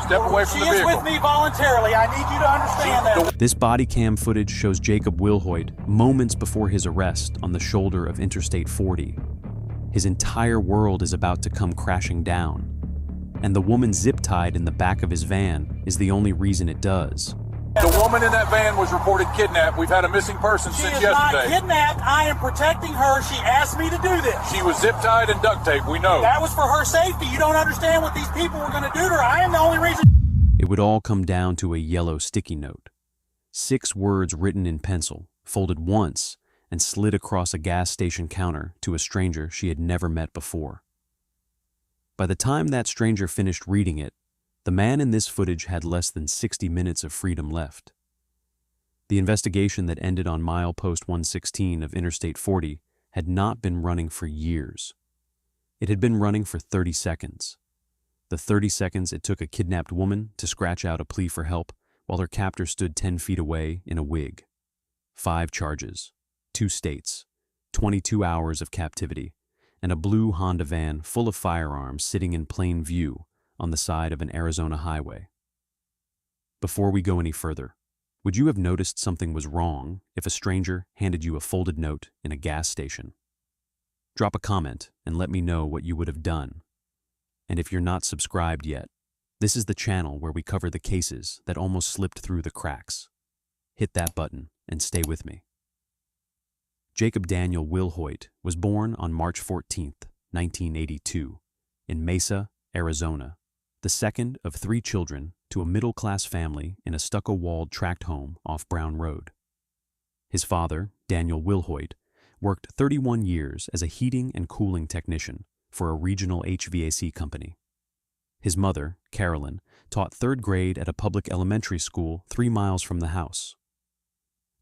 Step away from the vehicle. She is with me voluntarily. I need you to understand that. This body cam footage shows Jacob Wilhoit moments before his arrest on the shoulder of Interstate 40. His entire world is about to come crashing down, and the woman zip-tied in the back of his van is the only reason it does. The woman in that van was reported kidnapped. We've had a missing person since yesterday. She is not kidnapped. I am protecting her. She asked me to do this. She was zip-tied and duct taped, we know. That was for her safety. You don't understand what these people were going to do to her. I am the only reason. It would all come down to a yellow sticky note. 6 words written in pencil, folded once, and slid across a gas station counter to a stranger she had never met before. By the time that stranger finished reading it, the man in this footage had less than 60 minutes of freedom left. The investigation that ended on milepost 116 of Interstate 40 had not been running for years. It had been running for 30 seconds. The 30 seconds it took a kidnapped woman to scratch out a plea for help while her captor stood 10 feet away in a wig. 5 charges, 2 states, 22 hours of captivity, and a blue Honda van full of firearms sitting in plain view on the side of an Arizona highway. Before we go any further, would you have noticed something was wrong if a stranger handed you a folded note in a gas station? Drop a comment and let me know what you would have done. And if you're not subscribed yet, this is the channel where we cover the cases that almost slipped through the cracks. Hit that button and stay with me. Jacob Daniel Wilhoit was born on March 14, 1982, in Mesa, Arizona, the second of 3 children to a middle-class family in a stucco-walled tract home off Brown Road. His father, Daniel Wilhoit, worked 31 years as a heating and cooling technician for a regional HVAC company. His mother, Carolyn, taught 3rd grade at a public elementary school 3 miles from the house.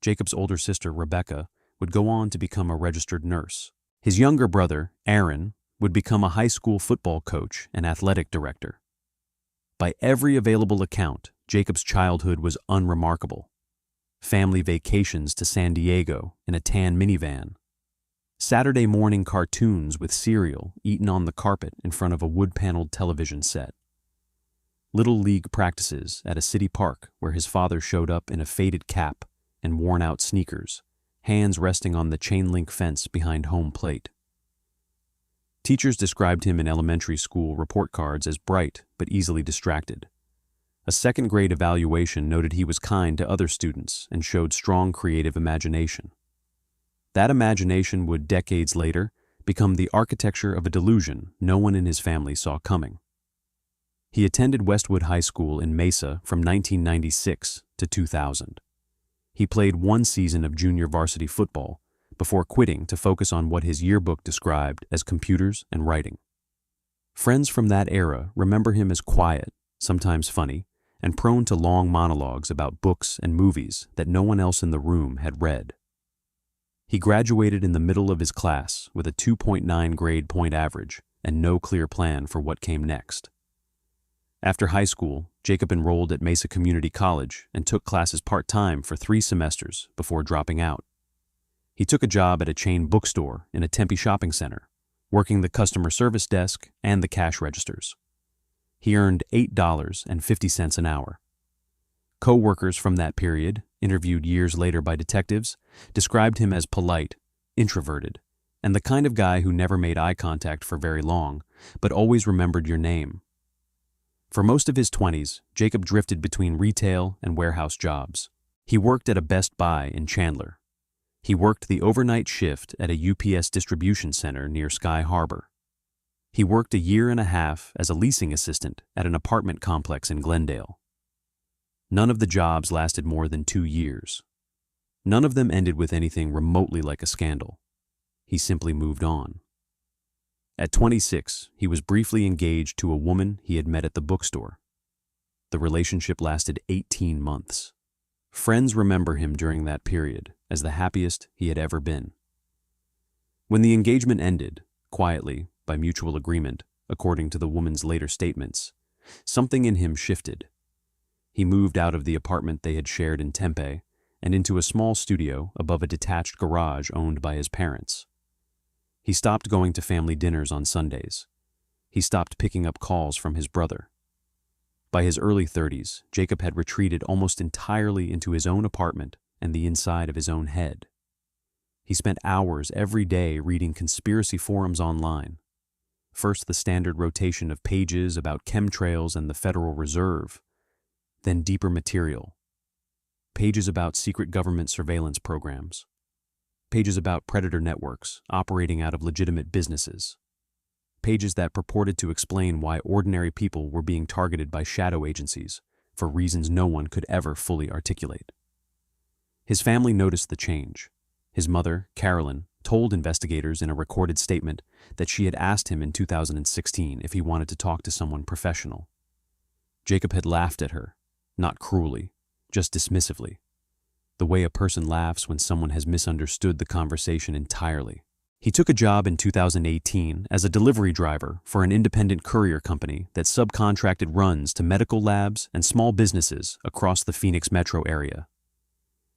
Jacob's older sister, Rebecca, would go on to become a registered nurse. His younger brother, Aaron, would become a high school football coach and athletic director. By every available account, Jacob's childhood was unremarkable. Family vacations to San Diego in a tan minivan. Saturday morning cartoons with cereal eaten on the carpet in front of a wood-paneled television set. Little league practices at a city park where his father showed up in a faded cap and worn-out sneakers, hands resting on the chain-link fence behind home plate. Teachers described him in elementary school report cards as bright but easily distracted. A 2nd grade evaluation noted he was kind to other students and showed strong creative imagination. That imagination would, decades later, become the architecture of a delusion no one in his family saw coming. He attended Westwood High School in Mesa from 1996 to 2000. He played 1 season of junior varsity football before quitting to focus on what his yearbook described as computers and writing. Friends from that era remember him as quiet, sometimes funny, and prone to long monologues about books and movies that no one else in the room had read. He graduated in the middle of his class with a 2.9 grade point average and no clear plan for what came next. After high school, Jacob enrolled at Mesa Community College and took classes part-time for 3 semesters before dropping out. He took a job at a chain bookstore in a Tempe shopping center, working the customer service desk and the cash registers. He earned $8.50 an hour. Co-workers from that period, interviewed years later by detectives, described him as polite, introverted, and the kind of guy who never made eye contact for very long, but always remembered your name. For most of his 20s, Jacob drifted between retail and warehouse jobs. He worked at a Best Buy in Chandler. He worked the overnight shift at a UPS distribution center near Sky Harbor. He worked a year and a half as a leasing assistant at an apartment complex in Glendale. None of the jobs lasted more than 2 years. None of them ended with anything remotely like a scandal. He simply moved on. At 26, he was briefly engaged to a woman he had met at the bookstore. The relationship lasted 18 months. Friends remember him during that period as the happiest he had ever been. When the engagement ended, quietly, by mutual agreement, according to the woman's later statements, something in him shifted. He moved out of the apartment they had shared in Tempe and into a small studio above a detached garage owned by his parents. He stopped going to family dinners on Sundays. He stopped picking up calls from his brother. By his early 30s, Jacob had retreated almost entirely into his own apartment and the inside of his own head. He spent hours every day reading conspiracy forums online. First the standard rotation of pages about chemtrails and the Federal Reserve, then deeper material. Pages about secret government surveillance programs. Pages about predator networks operating out of legitimate businesses. Pages that purported to explain why ordinary people were being targeted by shadow agencies for reasons no one could ever fully articulate. His family noticed the change. His mother, Carolyn, told investigators in a recorded statement that she had asked him in 2016 if he wanted to talk to someone professional. Jacob had laughed at her, not cruelly, just dismissively, the way a person laughs when someone has misunderstood the conversation entirely. He took a job in 2018 as a delivery driver for an independent courier company that subcontracted runs to medical labs and small businesses across the Phoenix metro area.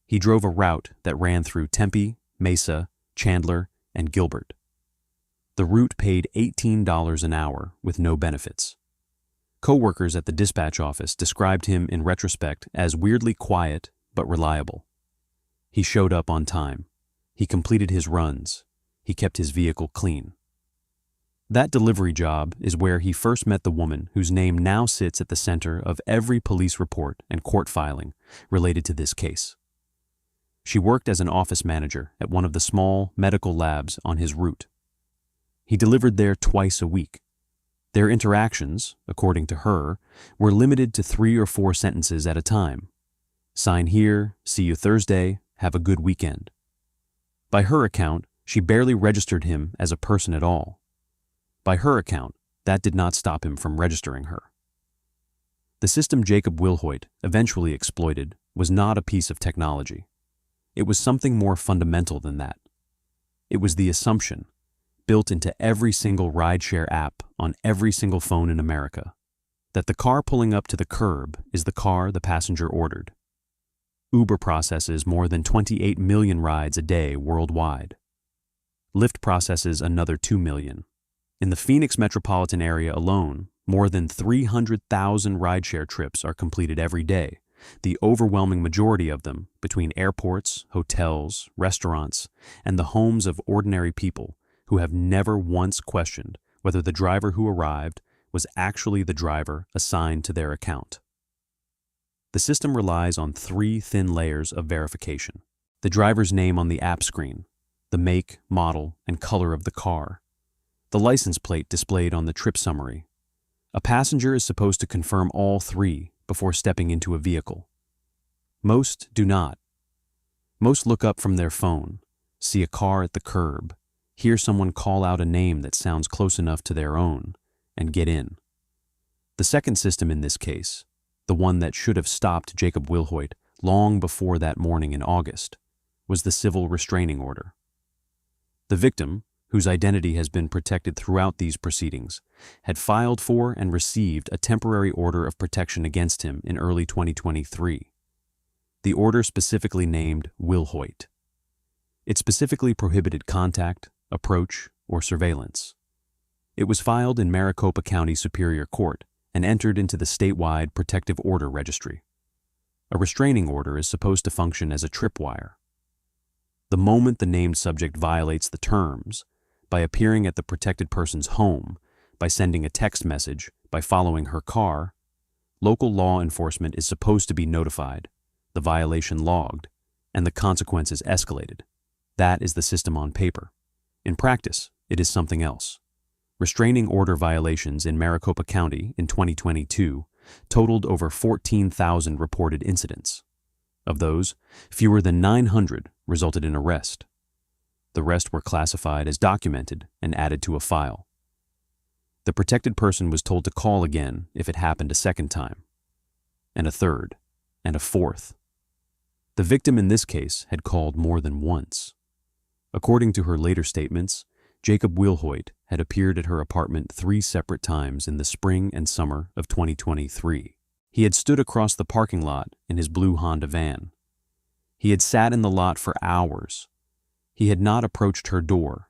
He drove a route that ran through Tempe, Mesa, Chandler, and Gilbert. The route paid $18 an hour with no benefits. Co-workers at the dispatch office described him in retrospect as weirdly quiet but reliable. He showed up on time. He completed his runs. He kept his vehicle clean. That delivery job is where he first met the woman whose name now sits at the center of every police report and court filing related to this case. She worked as an office manager at one of the small medical labs on his route. He delivered there twice a week. Their interactions, according to her, were limited to 3 or 4 sentences at a time. Sign here, see you Thursday, have a good weekend. By her account, she barely registered him as a person at all. By her account, that did not stop him from registering her. The system Jacob Wilhoit eventually exploited was not a piece of technology. It was something more fundamental than that. It was the assumption, built into every single rideshare app on every single phone in America, that the car pulling up to the curb is the car the passenger ordered. Uber processes more than 28 million rides a day worldwide. Lyft processes another 2 million. In the Phoenix metropolitan area alone, more than 300,000 rideshare trips are completed every day, the overwhelming majority of them between airports, hotels, restaurants, and the homes of ordinary people who have never once questioned whether the driver who arrived was actually the driver assigned to their account. The system relies on 3 thin layers of verification: the driver's name on the app screen, the make, model, and color of the car, the license plate displayed on the trip summary. A passenger is supposed to confirm all 3 before stepping into a vehicle. Most do not. Most look up from their phone, see a car at the curb, hear someone call out a name that sounds close enough to their own, and get in. The second system in this case, the one that should have stopped Jacob Wilhoit long before that morning in August, was the civil restraining order. The victim, whose identity has been protected throughout these proceedings, had filed for and received a temporary order of protection against him in early 2023. The order specifically named Wilhoit. It specifically prohibited contact, approach, or surveillance. It was filed in Maricopa County Superior Court and entered into the statewide protective order registry. A restraining order is supposed to function as a tripwire. The moment the named subject violates the terms, by appearing at the protected person's home, by sending a text message, by following her car, local law enforcement is supposed to be notified, the violation logged, and the consequences escalated. That is the system on paper. In practice, it is something else. Restraining order violations in Maricopa County in 2022 totaled over 14,000 reported incidents. Of those, fewer than 900 resulted in arrest. The rest were classified as documented and added to a file. The protected person was told to call again if it happened a second time, and a third, and a fourth. The victim in this case had called more than once. According to her later statements, Jacob Wilhoit had appeared at her apartment 3 separate times in the spring and summer of 2023. He had stood across the parking lot in his blue Honda van. He had sat in the lot for hours. He had not approached her door.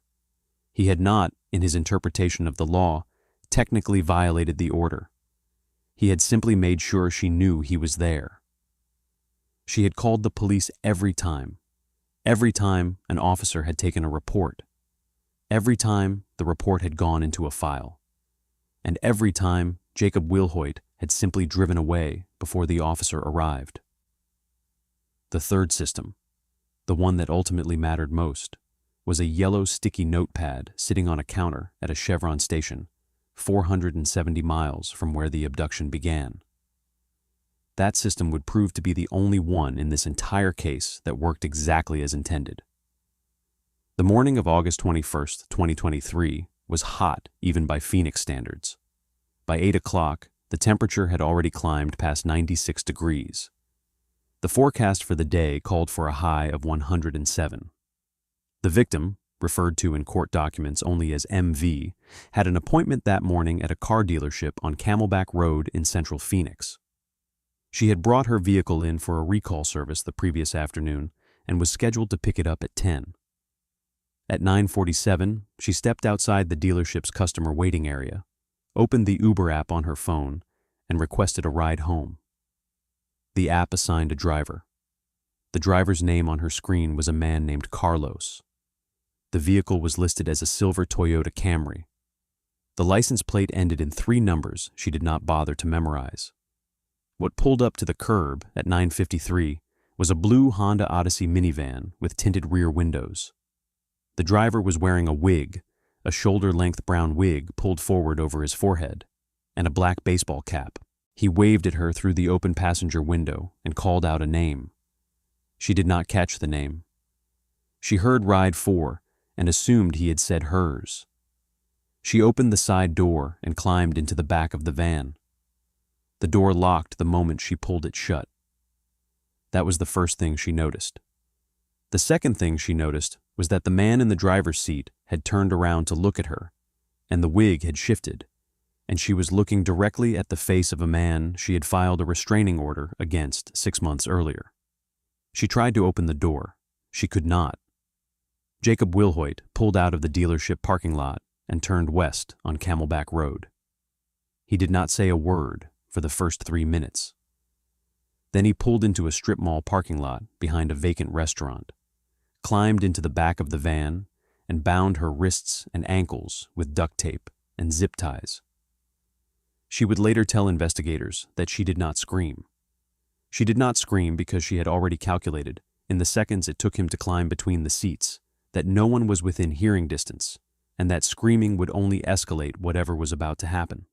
He had not, in his interpretation of the law, technically violated the order. He had simply made sure she knew he was there. She had called the police every time an officer had taken a report, every time the report had gone into a file, and every time Jacob Wilhoit had simply driven away before the officer arrived. The third system, the one that ultimately mattered most, was a yellow sticky notepad sitting on a counter at a Chevron station 470 miles from where the abduction began. That system would prove to be the only one in this entire case that worked exactly as intended. The morning of August 21st, 2023 was hot even by Phoenix standards. By 8 o'clock, the temperature had already climbed past 96 degrees. The forecast for the day called for a high of 107. The victim, referred to in court documents only as MV, had an appointment that morning at a car dealership on Camelback Road in central Phoenix. She had brought her vehicle in for a recall service the previous afternoon and was scheduled to pick it up at 10. At 9:47, she stepped outside the dealership's customer waiting area, opened the Uber app on her phone, and requested a ride home. The app assigned a driver. The driver's name on her screen was a man named Carlos. The vehicle was listed as a silver Toyota Camry. The license plate ended in 3 numbers she did not bother to memorize. What pulled up to the curb at 9:53 was a blue Honda Odyssey minivan with tinted rear windows. The driver was wearing a wig, a shoulder-length brown wig pulled forward over his forehead, and a black baseball cap. He waved at her through the open passenger window and called out a name. She did not catch the name. She heard ride 4 and assumed he had said hers. She opened the side door and climbed into the back of the van. The door locked the moment she pulled it shut. That was the first thing she noticed. The second thing she noticed was that the man in the driver's seat had turned around to look at her, and the wig had shifted, and she was looking directly at the face of a man she had filed a restraining order against 6 months earlier. She tried to open the door. She could not. Jacob Wilhoit pulled out of the dealership parking lot and turned west on Camelback Road. He did not say a word for the first 3 minutes. Then he pulled into a strip mall parking lot behind a vacant restaurant, climbed into the back of the van, and bound her wrists and ankles with duct tape and zip ties. She would later tell investigators that she did not scream. She did not scream because she had already calculated, in the seconds it took him to climb between the seats, that no one was within hearing distance, and that screaming would only escalate whatever was about to happen.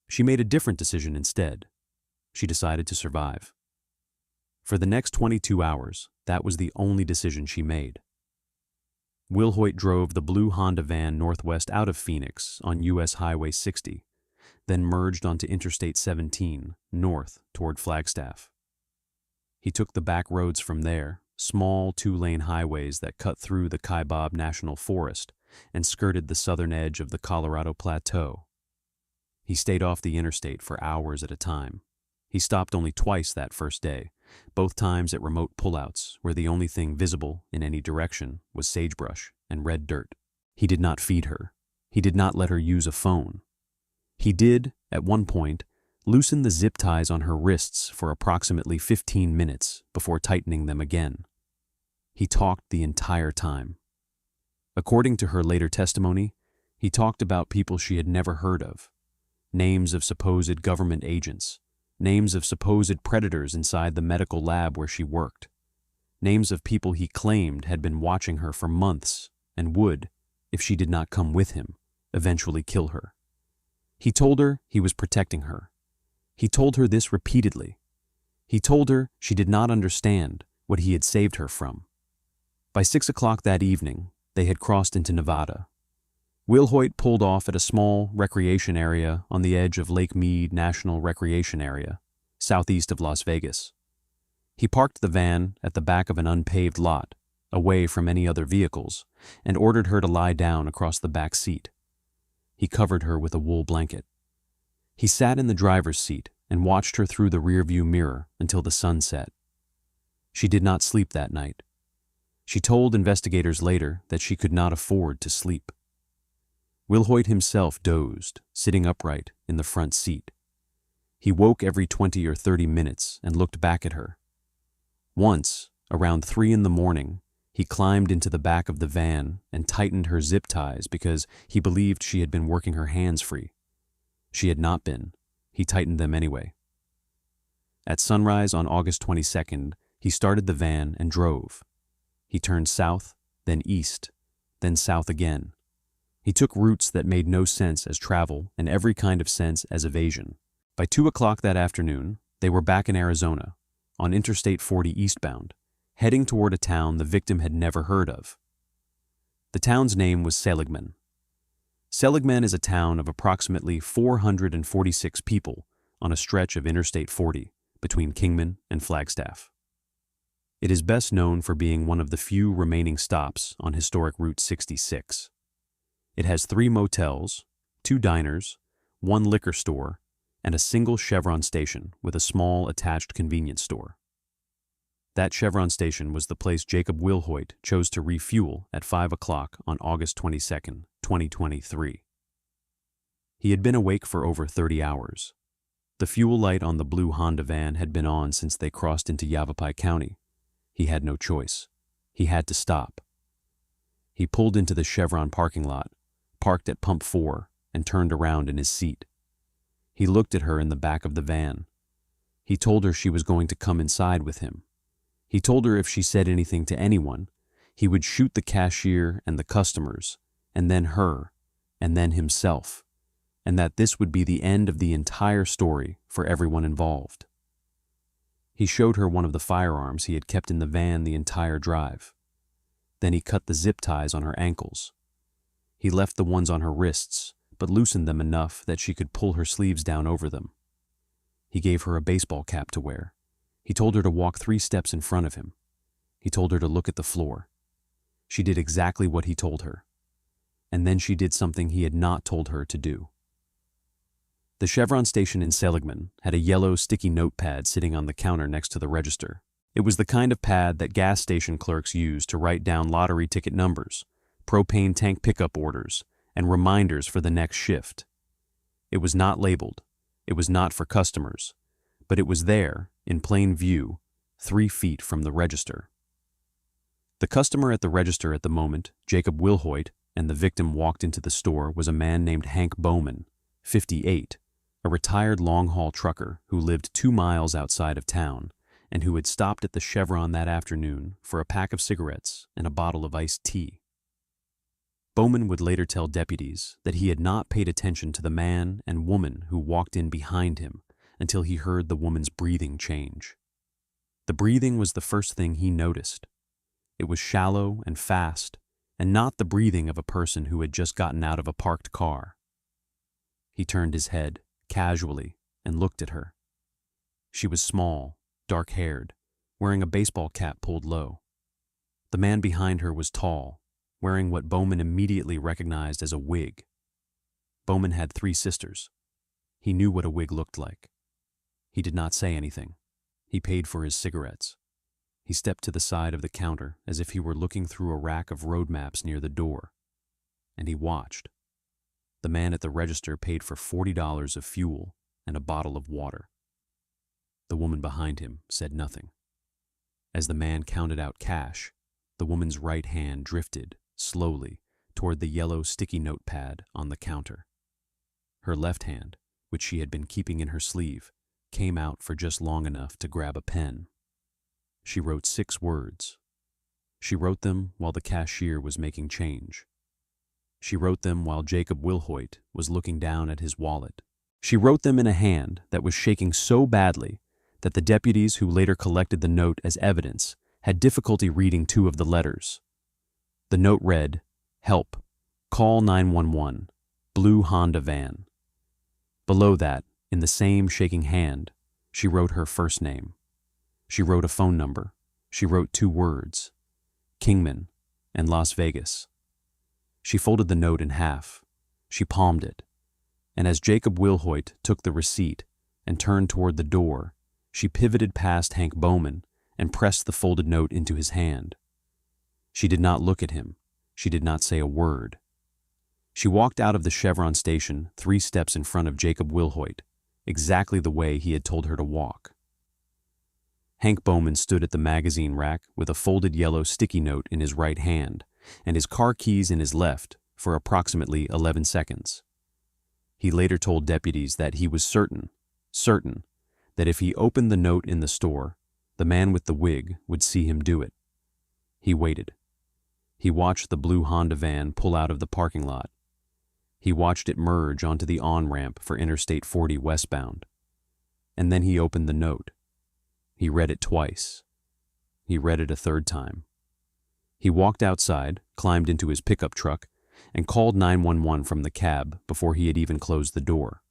She made a different decision instead. She decided to survive. For the next 22 hours, that was the only decision she made. Wilhoit drove the blue Honda van northwest out of Phoenix on U.S. Highway 60, then merged onto Interstate 17 north toward Flagstaff. He took the back roads from there, small 2-lane highways that cut through the Kaibab National Forest and skirted the southern edge of the Colorado Plateau. He stayed off the interstate for hours at a time. He stopped only twice that first day, both times at remote pullouts where the only thing visible in any direction was sagebrush and red dirt. He did not feed her. He did not let her use a phone. He did, at one point, loosen the zip ties on her wrists for approximately 15 minutes before tightening them again. He talked the entire time. According to her later testimony, he talked about people she had never heard of, names of supposed government agents, names of supposed predators inside the medical lab where she worked, names of people he claimed had been watching her for months and would, if she did not come with him, eventually kill her. He told her he was protecting her. He told her this repeatedly. He told her she did not understand what he had saved her from. By 6 o'clock that evening, they had crossed into Nevada. Wilhoit pulled off at a small recreation area on the edge of Lake Mead National Recreation Area, southeast of Las Vegas. He parked the van at the back of an unpaved lot, away from any other vehicles, and ordered her to lie down across the back seat. He covered her with a wool blanket. He sat in the driver's seat and watched her through the rearview mirror until the sun set. She did not sleep that night. She told investigators later that she could not afford to sleep. Wilhoit himself dozed, sitting upright in the front seat. He woke every 20 or 30 minutes and looked back at her. Once, around 3 in the morning, he climbed into the back of the van and tightened her zip ties because he believed she had been working her hands free. She had not been. He tightened them anyway. At sunrise on August 22nd, he started the van and drove. He turned south, then east, then south again. He took routes that made no sense as travel and every kind of sense as evasion. By 2 o'clock that afternoon, they were back in Arizona, on Interstate 40 eastbound, heading toward a town the victim had never heard of. The town's name was Seligman. Seligman is a town of approximately 446 people on a stretch of Interstate 40 between Kingman and Flagstaff. It is best known for being one of the few remaining stops on historic Route 66. It has 3 motels, 2 diners, 1 liquor store, and a single Chevron station with a small attached convenience store. That Chevron station was the place Jacob Wilhoit chose to refuel at 5 o'clock on August 22, 2023. He had been awake for over 30 hours. The fuel light on the blue Honda van had been on since they crossed into Yavapai County. He had no choice. He had to stop. He pulled into the Chevron parking lot, parked at pump 4, and turned around in his seat. He looked at her in the back of the van. He told her she was going to come inside with him. He told her if she said anything to anyone, he would shoot the cashier and the customers, and then her, and then himself, and that this would be the end of the entire story for everyone involved. He showed her one of the firearms he had kept in the van the entire drive. Then he cut the zip ties on her ankles. He left the ones on her wrists, but loosened them enough that she could pull her sleeves down over them. He gave her a baseball cap to wear. He told her to walk 3 steps in front of him. He told her to look at the floor. She did exactly what he told her. And then she did something he had not told her to do. The Chevron station in Seligman had a yellow sticky notepad sitting on the counter next to the register. It was the kind of pad that gas station clerks use to write down lottery ticket numbers, propane tank pickup orders, and reminders for the next shift. It was not labeled. It was not for customers. But it was there, in plain view, 3 feet from the register. The customer at the register at the moment Jacob Wilhoit and the victim walked into the store was a man named Hank Bowman, 58, a retired long-haul trucker who lived 2 miles outside of town and who had stopped at the Chevron that afternoon for a pack of cigarettes and a bottle of iced tea. Bowman would later tell deputies that he had not paid attention to the man and woman who walked in behind him until he heard the woman's breathing change. The breathing was the first thing he noticed. It was shallow and fast, and not the breathing of a person who had just gotten out of a parked car. He turned his head, casually, and looked at her. She was small, dark-haired, wearing a baseball cap pulled low. The man behind her was tall, wearing what Bowman immediately recognized as a wig. Bowman had 3 sisters. He knew what a wig looked like. He did not say anything. He paid for his cigarettes. He stepped to the side of the counter as if he were looking through a rack of road maps near the door. And he watched. The man at the register paid for $40 of fuel and a bottle of water. The woman behind him said nothing. As the man counted out cash, the woman's right hand drifted, slowly, toward the yellow sticky notepad on the counter. Her left hand, which she had been keeping in her sleeve, came out for just long enough to grab a pen. She wrote 6 words. She wrote them while the cashier was making change. She wrote them while Jacob Wilhoit was looking down at his wallet. She wrote them in a hand that was shaking so badly that the deputies who later collected the note as evidence had difficulty reading 2 of the letters. The note read, "Help. Call 911. Blue Honda van." Below that, in the same shaking hand, she wrote her first name. She wrote a phone number. She wrote 2 words, Kingman and Las Vegas. She folded the note in half. She palmed it. And as Jacob Wilhoit took the receipt and turned toward the door, she pivoted past Hank Bowman and pressed the folded note into his hand. She did not look at him. She did not say a word. She walked out of the Chevron station 3 steps in front of Jacob Wilhoit, exactly the way he had told her to walk. Hank Bowman stood at the magazine rack with a folded yellow sticky note in his right hand and his car keys in his left for approximately 11 seconds. He later told deputies that he was certain that if he opened the note in the store, the man with the wig would see him do it. He waited. He watched the blue Honda van pull out of the parking lot. He watched it merge onto the on-ramp for Interstate 40 westbound. And then he opened the note. He read it twice. He read it a third time. He walked outside, climbed into his pickup truck, and called 911 from the cab before he had even closed the door.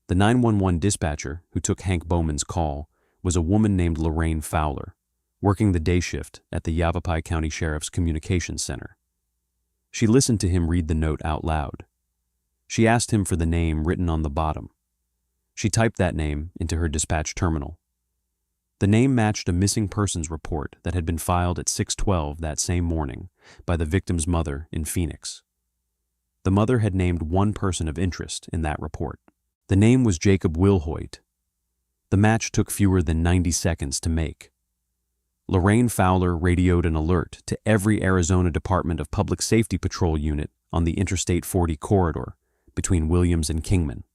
The 911 dispatcher who took Hank Bowman's call was a woman named Lorraine Fowler, working the day shift at the Yavapai County Sheriff's Communications Center. She listened to him read the note out loud. She asked him for the name written on the bottom. She typed that name into her dispatch terminal. The name matched a missing persons report that had been filed at 6:12 that same morning by the victim's mother in Phoenix. The mother had named one person of interest in that report. The name was Jacob Wilhoit. The match took fewer than 90 seconds to make. Lorraine Fowler radioed an alert to every Arizona Department of Public Safety Patrol unit on the Interstate 40 corridor between Williams and Kingman.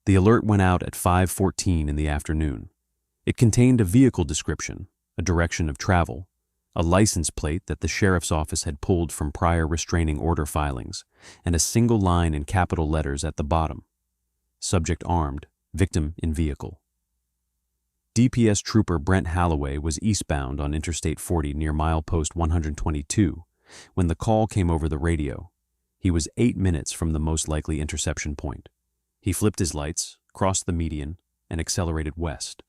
The alert went out at 5:14 in the afternoon. It contained a vehicle description, a direction of travel, a license plate that the sheriff's office had pulled from prior restraining order filings, and a single line in capital letters at the bottom. Subject armed, victim in vehicle. DPS Trooper Brent Halloway was eastbound on Interstate 40 near milepost 122 when the call came over the radio. He was 8 minutes from the most likely interception point. He flipped his lights, crossed the median, and accelerated west.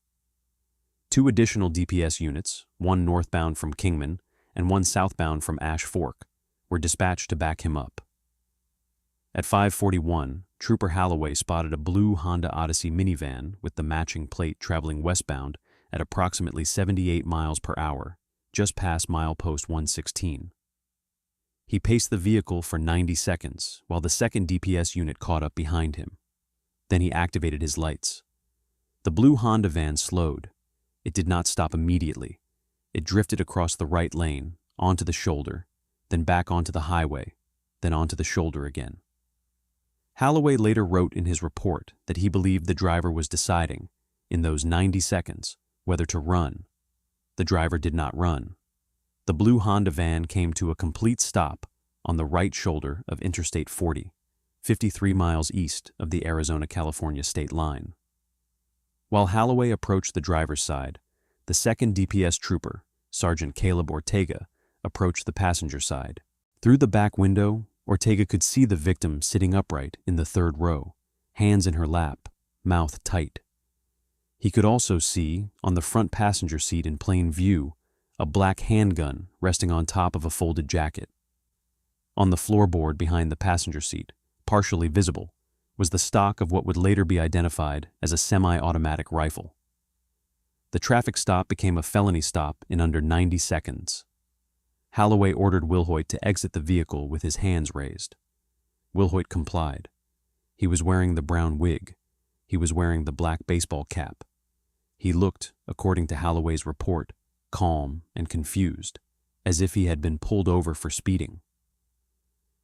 2 additional DPS units, one northbound from Kingman and one southbound from Ash Fork, were dispatched to back him up. At 5:41, Trooper Halloway spotted a blue Honda Odyssey minivan with the matching plate traveling westbound at approximately 78 miles per hour, just past milepost 116. He paced the vehicle for 90 seconds while the second DPS unit caught up behind him. Then he activated his lights. The blue Honda van slowed. It did not stop immediately. It drifted across the right lane, onto the shoulder, then back onto the highway, then onto the shoulder again. Halloway later wrote in his report that he believed the driver was deciding, in those 90 seconds, whether to run. The driver did not run. The blue Honda van came to a complete stop on the right shoulder of Interstate 40, 53 miles east of the Arizona-California state line. While Halloway approached the driver's side, the second DPS trooper, Sergeant Caleb Ortega, approached the passenger side. Through the back window, Ortega could see the victim sitting upright in the third row, hands in her lap, mouth tight. He could also see, on the front passenger seat in plain view, a black handgun resting on top of a folded jacket. On the floorboard behind the passenger seat, partially visible, was the stock of what would later be identified as a semi-automatic rifle. The traffic stop became a felony stop in under 90 seconds. Halloway ordered Wilhoit to exit the vehicle with his hands raised. Wilhoit complied. He was wearing the brown wig. He was wearing the black baseball cap. He looked, according to Halloway's report, calm and confused, as if he had been pulled over for speeding.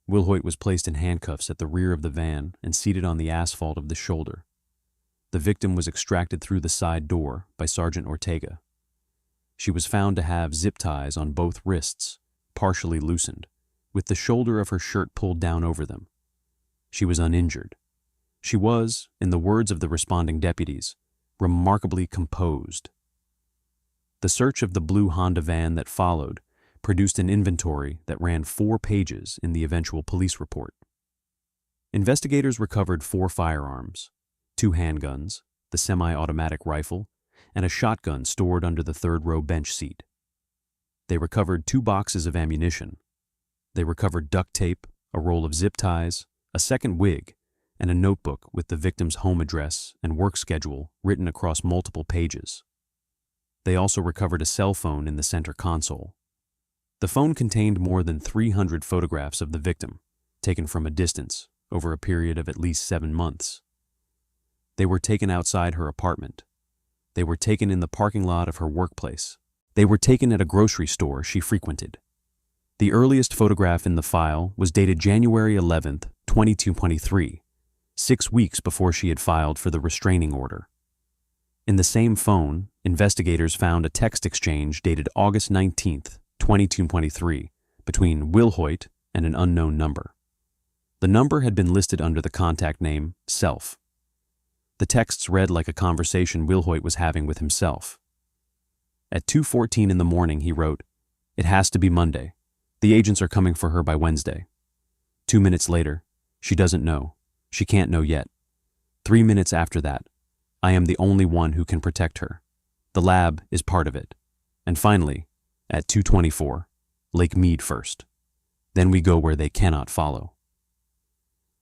Wilhoit was placed in handcuffs at the rear of the van and seated on the asphalt of the shoulder. The victim was extracted through the side door by Sergeant Ortega. She was found to have zip ties on both wrists, partially loosened, with the shoulder of her shirt pulled down over them. She was uninjured. She was, in the words of the responding deputies, remarkably composed. The search of the blue Honda van that followed produced an inventory that ran 4 pages in the eventual police report. Investigators recovered 4 firearms, 2 handguns, the semi-automatic rifle, and a shotgun stored under the third-row bench seat. They recovered 2 boxes of ammunition. They recovered duct tape, a roll of zip ties, a second wig, and a notebook with the victim's home address and work schedule written across multiple pages. They also recovered a cell phone in the center console. The phone contained more than 300 photographs of the victim, taken from a distance over a period of at least 7 months. They were taken outside her apartment. They were taken in the parking lot of her workplace. They were taken at a grocery store she frequented. The earliest photograph in the file was dated January 11th, 2023, 6 weeks before she had filed for the restraining order. In the same phone, investigators found a text exchange dated August 19th, 2023, between Wilhoit and an unknown number. The number had been listed under the contact name Self. The texts read like a conversation Wilhoit was having with himself. At 2:14 in the morning, he wrote, "It has to be Monday. The agents are coming for her by Wednesday." 2 minutes later, "She doesn't know. She can't know yet." 3 minutes after that, "I am the only one who can protect her. The lab is part of it." And finally, at 2:24, "Lake Mead first. Then we go where they cannot follow."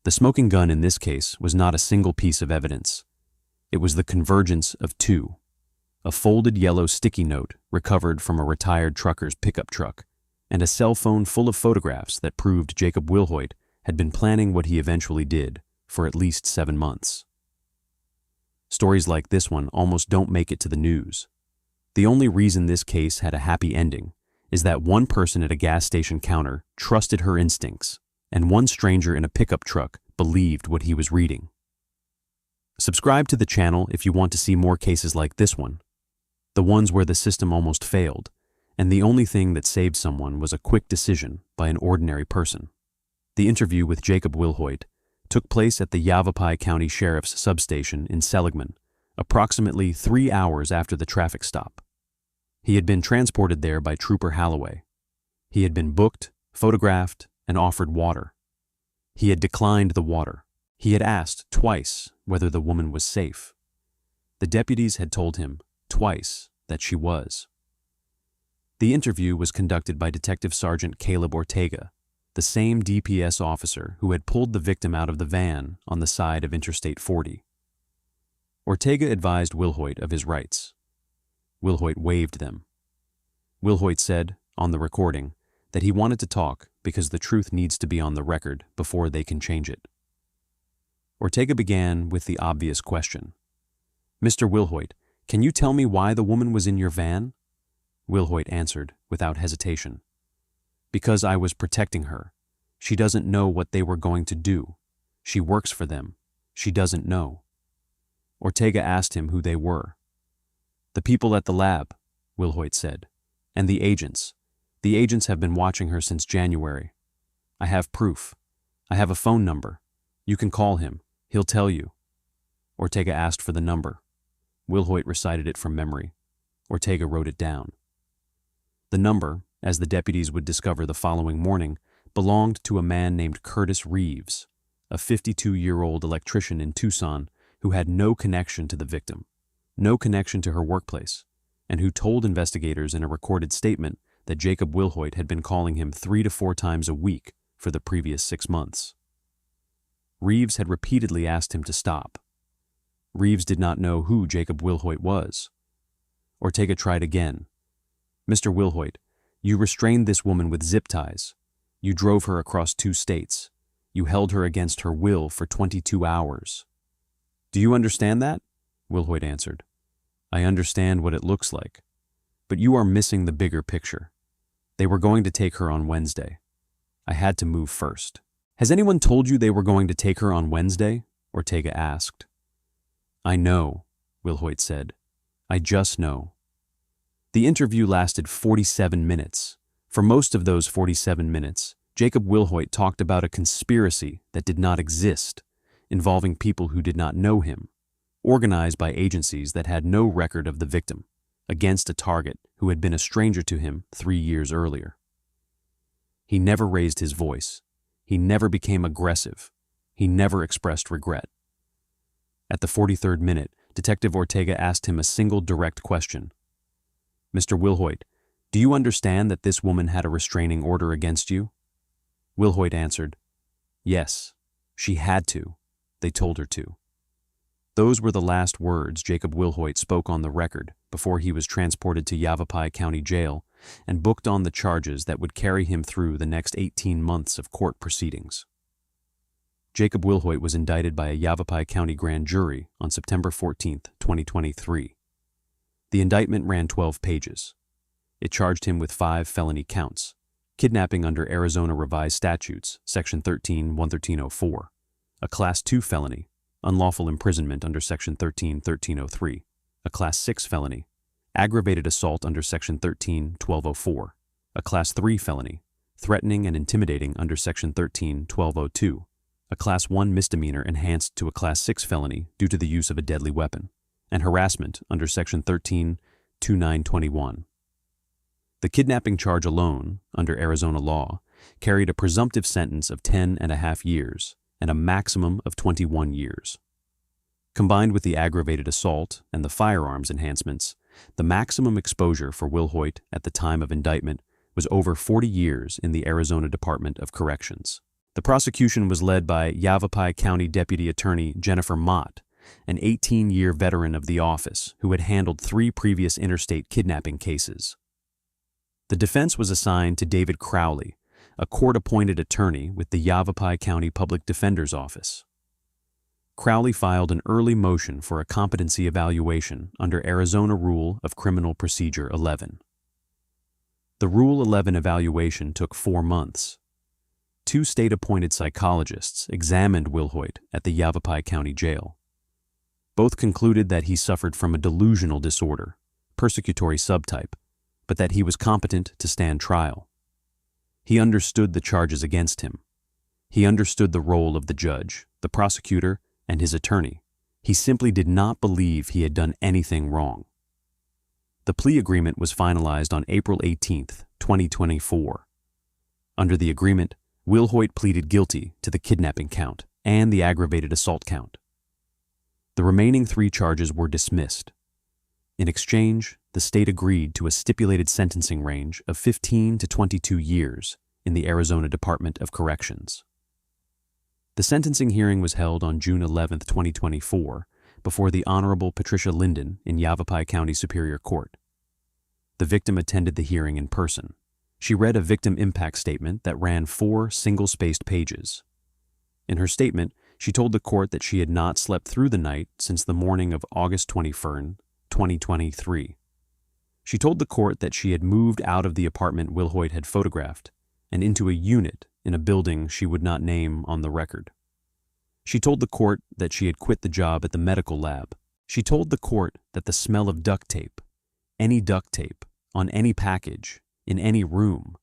The smoking gun in this case was not a single piece of evidence. It was the convergence of two: a folded yellow sticky note recovered from a retired trucker's pickup truck, and a cell phone full of photographs that proved Jacob Wilhoit had been planning what he eventually did for at least 7 months. Stories like this one almost don't make it to the news. The only reason this case had a happy ending is that one person at a gas station counter trusted her instincts, and one stranger in a pickup truck believed what he was reading. Subscribe to the channel if you want to see more cases like this one, the ones where the system almost failed, and the only thing that saved someone was a quick decision by an ordinary person. The interview with Jacob Wilhoit took place at the Yavapai County Sheriff's substation in Seligman, approximately 3 hours after the traffic stop. He had been transported there by Trooper Holloway. He had been booked, photographed, and offered water. He had declined the water. He had asked twice whether the woman was safe. The deputies had told him twice that she was. The interview was conducted by Detective Sergeant Caleb Ortega, the same DPS officer who had pulled the victim out of the van on the side of Interstate 40. Ortega advised Wilhoit of his rights. Wilhoit waived them. Wilhoit said, on the recording, that he wanted to talk because the truth needs to be on the record before they can change it. Ortega began with the obvious question. "Mr. Wilhoit, can you tell me why the woman was in your van?" Wilhoit answered without hesitation. "Because I was protecting her. She doesn't know what they were going to do. She works for them. She doesn't know." Ortega asked him who they were. "The people at the lab," Wilhoit said, "and the agents. The agents have been watching her since January. I have proof. I have a phone number. You can call him. He'll tell you." Ortega asked for the number. Wilhoit recited it from memory. Ortega wrote it down. The number, as the deputies would discover the following morning, belonged to a man named Curtis Reeves, a 52-year-old electrician in Tucson who had no connection to the victim, no connection to her workplace, and who told investigators in a recorded statement that Jacob Wilhoit had been calling him 3 to 4 times a week for the previous 6 months. Reeves had repeatedly asked him to stop. Reeves did not know who Jacob Wilhoit was. Ortega tried again. "Mr. Wilhoit, you restrained this woman with zip ties. You drove her across 2 states. You held her against her will for 22 hours. Do you understand that?" Wilhoit answered. "I understand what it looks like. But you are missing the bigger picture. They were going to take her on Wednesday. I had to move first." "Has anyone told you they were going to take her on Wednesday?" Ortega asked. "I know," Wilhoit said. "I just know." The interview lasted 47 minutes. For most of those 47 minutes, Jacob Wilhoit talked about a conspiracy that did not exist, involving people who did not know him, organized by agencies that had no record of the victim, against a target who had been a stranger to him 3 years earlier. He never raised his voice. He never became aggressive. He never expressed regret. At the 43rd minute, Detective Ortega asked him a single direct question. "Mr. Wilhoit, do you understand that this woman had a restraining order against you?" Wilhoit answered, "Yes, she had to. They told her to." Those were the last words Jacob Wilhoit spoke on the record before he was transported to Yavapai County Jail and booked on the charges that would carry him through the next 18 months of court proceedings. Jacob Wilhoit was indicted by a Yavapai County grand jury on September 14, 2023. The indictment ran 12 pages. It charged him with 5 felony counts: kidnapping under Arizona Revised Statutes, Section 13-11304, a Class 2 felony, unlawful imprisonment under Section 13-1303, a Class 6 felony, aggravated assault under Section 13-1204, a Class 3 felony, threatening and intimidating under Section 13-1202, a Class 1 misdemeanor enhanced to a Class 6 felony due to the use of a deadly weapon, and harassment under Section 13-2921. The kidnapping charge alone, under Arizona law, carried a presumptive sentence of 10.5 years and a maximum of 21 years. Combined with the aggravated assault and the firearms enhancements, the maximum exposure for Wilhoit at the time of indictment was over 40 years in the Arizona Department of Corrections. The prosecution was led by Yavapai County Deputy Attorney Jennifer Mott, an 18-year veteran of the office who had handled 3 previous interstate kidnapping cases. The defense was assigned to David Crowley, a court-appointed attorney with the Yavapai County Public Defender's Office. Crowley filed an early motion for a competency evaluation under Arizona Rule of Criminal Procedure 11. The Rule 11 evaluation took 4 months. 2 state-appointed psychologists examined Wilhoit at the Yavapai County Jail. Both concluded that he suffered from a delusional disorder, persecutory subtype, but that he was competent to stand trial. He understood the charges against him. He understood the role of the judge, the prosecutor, and his attorney. He simply did not believe he had done anything wrong. The plea agreement was finalized on April 18, 2024. Under the agreement, Wilhoit pleaded guilty to the kidnapping count and the aggravated assault count. The remaining 3 charges were dismissed. In exchange, the state agreed to a stipulated sentencing range of 15 to 22 years in the Arizona Department of Corrections. The sentencing hearing was held on June 11, 2024, before the Honorable Patricia Linden in Yavapai County Superior Court. The victim attended the hearing in person. She read a victim impact statement that ran 4 single-spaced pages. In her statement, she told the court that she had not slept through the night since the morning of August 21, 2023. She told the court that she had moved out of the apartment Wilhoit had photographed and into a unit in a building she would not name on the record. She told the court that she had quit the job at the medical lab. She told the court that the smell of duct tape, any duct tape, on any package, in any room,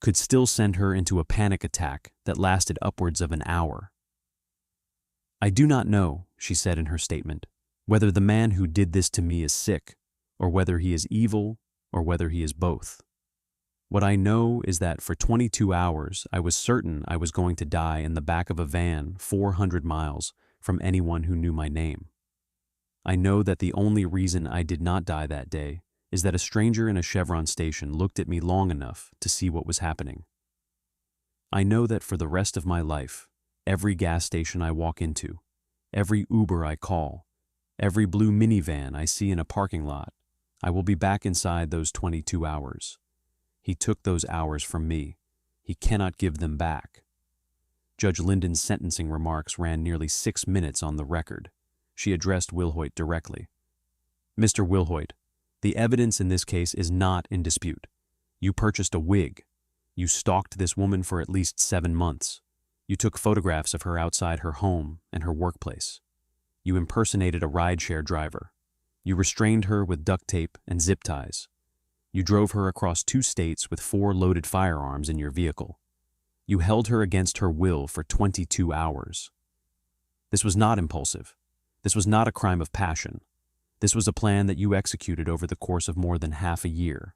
could still send her into a panic attack that lasted upwards of an hour. "I do not know," she said in her statement, "whether the man who did this to me is sick, or whether he is evil, or whether he is both. What I know is that for 22 hours I was certain I was going to die in the back of a van 400 miles from anyone who knew my name. I know that the only reason I did not die that day is that a stranger in a Chevron station looked at me long enough to see what was happening. I know that for the rest of my life, every gas station I walk into, every Uber I call, every blue minivan I see in a parking lot, I will be back inside those 22 hours. He took those hours from me. He cannot give them back." Judge Linden's sentencing remarks ran nearly 6 minutes on the record. She addressed Wilhoit directly. "Mr. Wilhoit, the evidence in this case is not in dispute. You purchased a wig. You stalked this woman for at least 7 months. You took photographs of her outside her home and her workplace. You impersonated a rideshare driver. You restrained her with duct tape and zip ties. You drove her across 2 states with 4 loaded firearms in your vehicle. You held her against her will for 22 hours. This was not impulsive. This was not a crime of passion. This was a plan that you executed over the course of more than half a year.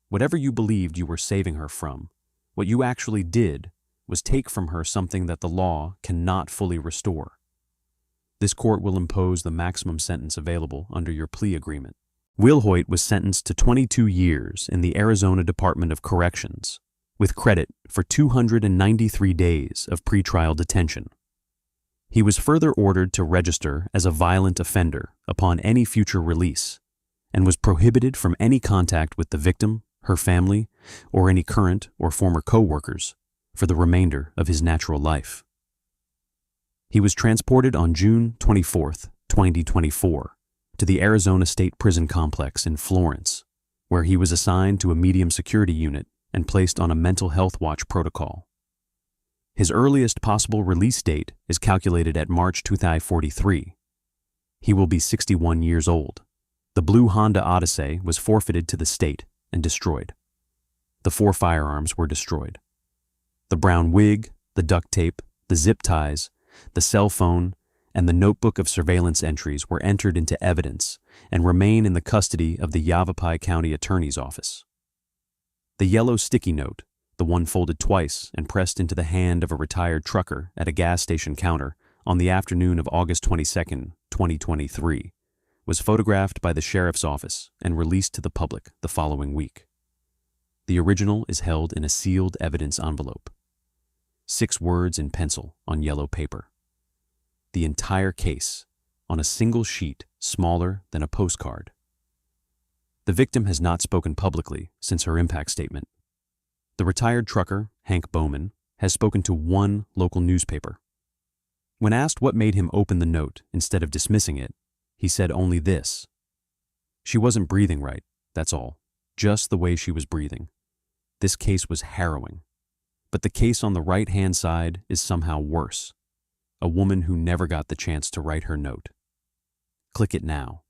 Whatever you believed you were saving her from, what you actually did was take from her something that the law cannot fully restore. This court will impose the maximum sentence available under your plea agreement." Wilhoit was sentenced to 22 years in the Arizona Department of Corrections, with credit for 293 days of pretrial detention. He was further ordered to register as a violent offender upon any future release, and was prohibited from any contact with the victim, her family, or any current or former co-workers for the remainder of his natural life. He was transported on June 24, 2024, to the Arizona State Prison Complex in Florence, where he was assigned to a medium security unit and placed on a mental health watch protocol. His earliest possible release date is calculated at March 2043. He will be 61 years old. The blue Honda Odyssey was forfeited to the state and destroyed. The 4 firearms were destroyed. The brown wig, the duct tape, the zip ties, the cell phone, and the notebook of surveillance entries were entered into evidence and remain in the custody of the Yavapai County Attorney's Office. The yellow sticky note, the one folded twice and pressed into the hand of a retired trucker at a gas station counter on the afternoon of August 22, 2023, was photographed by the sheriff's office and released to the public the following week. The original is held in a sealed evidence envelope. 6 words in pencil on yellow paper. The entire case on a single sheet smaller than a postcard. The victim has not spoken publicly since her impact statement. The retired trucker, Hank Bowman, has spoken to one local newspaper. When asked what made him open the note instead of dismissing it, he said only this: "She wasn't breathing right, that's all. Just the way she was breathing. This case was harrowing. But the case on the right-hand side is somehow worse. A woman who never got the chance to write her note. Click it now."